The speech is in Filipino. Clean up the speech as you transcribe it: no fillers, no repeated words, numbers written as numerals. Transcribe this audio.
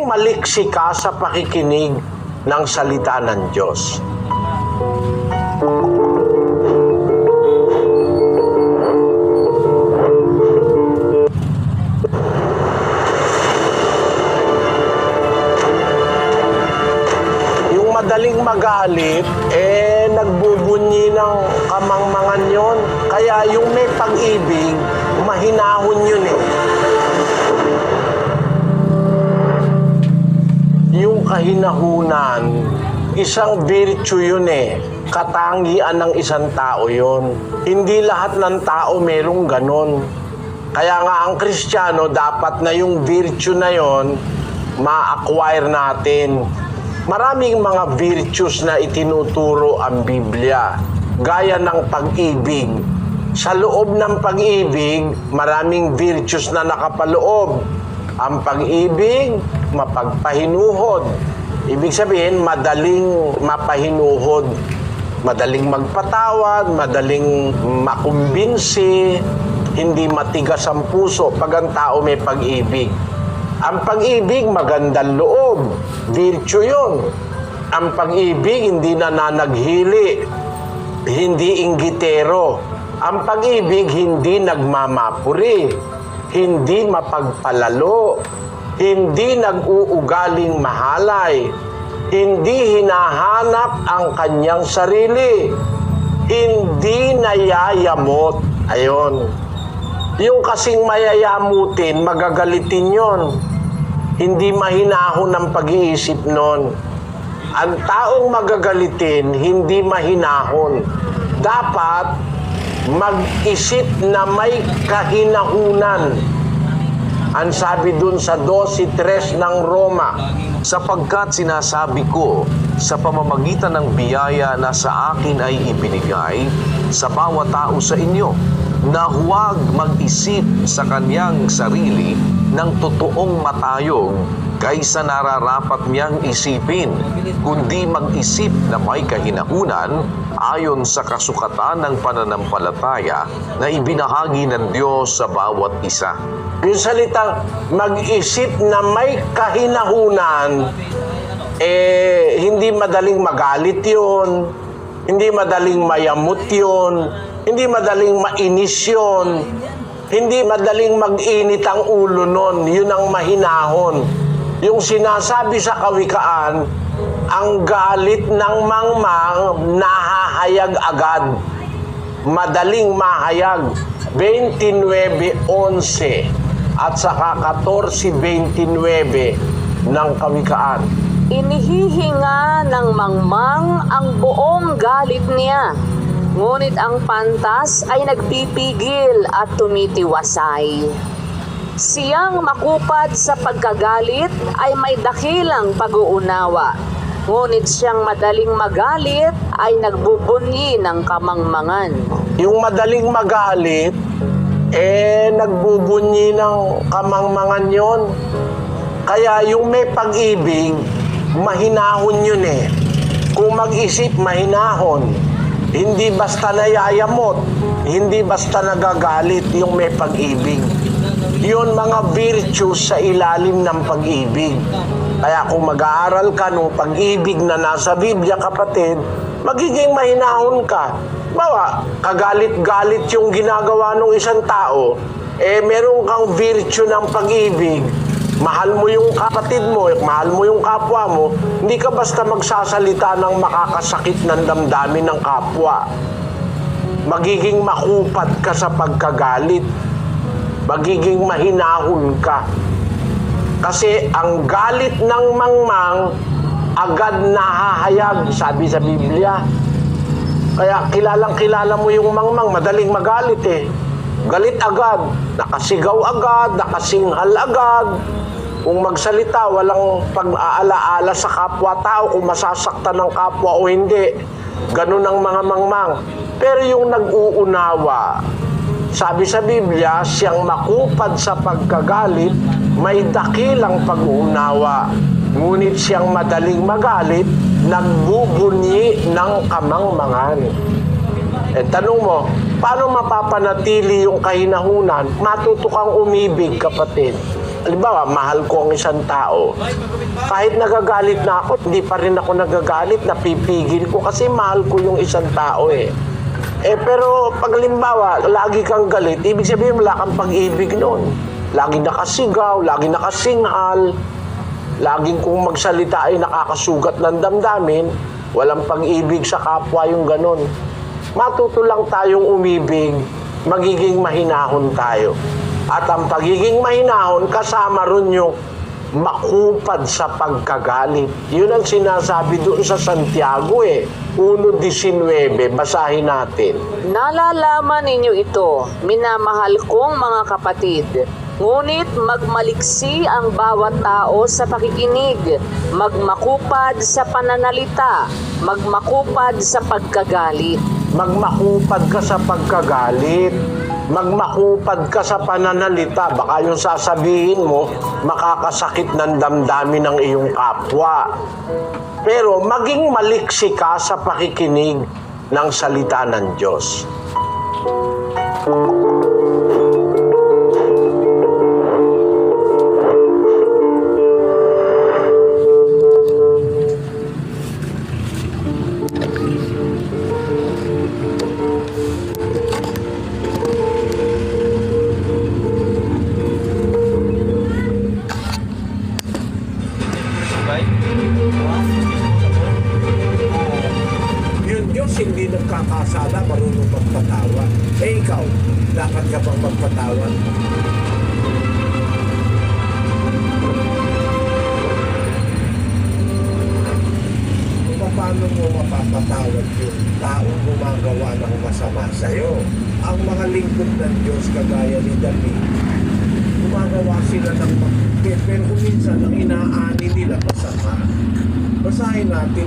maging maliksi ka sa pakikinig ng salita ng Diyos. Yung madaling magalit, nagbubunyi ng kamangmangan yon. Kaya yung may pag-ibig, mahinahon yun eh. Yung kahinahunan, isang virtue yun eh. Katangian ng isang tao yun. Hindi lahat ng tao merong ganon. Kaya nga ang Kristiyano, dapat na yung virtue na yon ma-acquire natin. Maraming mga virtues na itinuturo ang Biblia, gaya ng pag-ibig. Sa loob ng pag-ibig, maraming virtues na nakapaloob. Ang pag-ibig, mapagpahinuhod. Ibig sabihin, madaling mapahinuhod. Madaling magpatawad, madaling makumbinsi, hindi matigas ang puso pag ang tao may pag-ibig. Ang pag-ibig, magandang loob. Virtue yun. Ang pag-ibig, hindi nananaghili. Hindi inggitero. Ang pag-ibig, hindi nagmamapuri. Hindi mapagpalalo. Hindi nag-uugaling mahalay. Hindi hinahanap ang kanyang sarili. Hindi nayayamot. Ayon. Yung kasing mayayamutin, magagalitin yon. Hindi mahinahon ang pag-iisip nun. Ang taong magagalitin, hindi mahinahon. Dapat mag-isip na may kahinahunan. Ang sabi dun sa 12:3 ng Roma, sapagkat sinasabi ko sa pamamagitan ng biyaya na sa akin ay ibinigay sa bawat tao sa inyo, na huwag mag-isip sa kanyang sarili ng totoong matayog kaysa nararapat niyang isipin, kundi mag-isip na may kahinahunan ayon sa kasukatan ng pananampalataya na ibinahagi ng Diyos sa bawat isa. yung salitang mag-isip na may kahinahunan, hindi madaling magalit yun, hindi madaling mayamot yun, hindi madaling mainis yun, hindi madaling mag-init ang ulo nun. Yun ang mahinahon. Yung sinasabi sa Kawikaan, ang galit ng mangmang nahahayag agad. Madaling mahayag. 29:11 at saka 14:29 ng Kawikaan. Inihihinga ng mangmang ang buong galit niya, ngunit ang pantas ay nagpipigil at tumitiwasay. Siyang makupad sa pagkagalit ay may dakilang pag-uunawa, ngunit siyang madaling magalit ay nagbubunyi ng kamangmangan. Yung madaling magalit, nagbubunyi ng kamangmangan yon. Kaya yung may pag-ibig, mahinahon yun eh. Kung mag-isip, mahinahon. Hindi basta nayayamot, hindi basta nagagalit yung may pag-ibig. Yun mga virtues sa ilalim ng pag-ibig. Kaya kung mag-aaral ka ng pag-ibig na nasa Biblia, kapatid, magiging mahinahon ka. Bawa, kagalit-galit yung ginagawa ng isang tao, meron kang virtue ng pag-ibig. Mahal mo yung kapatid mo, mahal mo yung kapwa mo, hindi ka basta magsasalita ng makakasakit ng damdamin ng kapwa. Magiging makupat ka sa pagkagalit. Magiging mahinahon ka. Kasi ang galit ng mangmang agad nahahayag, sabi sa Biblia. Kaya kilalang-kilala mo yung mangmang, madaling magalit eh. Galit agad, nakasigaw agad, nakasinghal agad. Kung magsalita, walang pag-aalaala sa kapwa-tao kung masasaktan ng kapwa o hindi. Ganun ang mga mangmang. Pero yung nag-uunawa, sabi sa Biblia, siyang makupad sa pagkagalit, may dakilang pag-uunawa. Ngunit siyang madaling magalit, nagbubunyi ng kamangmangan. Tanong mo, paano mapapanatili yung kahinahunan? Matuto kang umibig, kapatid. halimbawa, mahal ko ang isang tao, kahit nagagalit na ako, hindi pa rin ako nagagalit, napipigil ko kasi mahal ko yung isang tao eh. Pero pag halimbawa, lagi kang galit, ibig sabihin wala kang pag-ibig noon. Lagi nakasigaw, lagi nakasinghal, laging kung magsalita ay nakakasugat ng damdamin, walang pag-ibig sa kapwa yung ganon. Matuto lang tayong umibig, magiging mahinahon tayo. At ang pagiging mahinahon, kasama ron yung makupad sa pagkagalit. Yun ang sinasabi doon sa Santiago 1:19, basahin natin. Nalalaman ninyo ito, minamahal kong mga kapatid. Ngunit magmaliksi ang bawat tao sa pakikinig, magmakupad sa pananalita, magmakupad sa pagkagalit. Magmakupad ka sa pagkagalit. Magmakupad ka sa pananalita. Baka yung sasabihin mo, makakasakit ng damdamin ng iyong kapwa. Pero maging maliksi ka sa pakikinig ng salita ng Diyos. Yung Diyos hindi nagkakasala, marunong magpatawad. Ikaw, dapat ka bang magpatawad? Paano mo mapapatawad yung taong gumagawa ng masama sa'yo? Ang mga lingkod ng Diyos, kagaya ni David, gumagawa sila ng pero minsan ang inaani nila masama. Basahin natin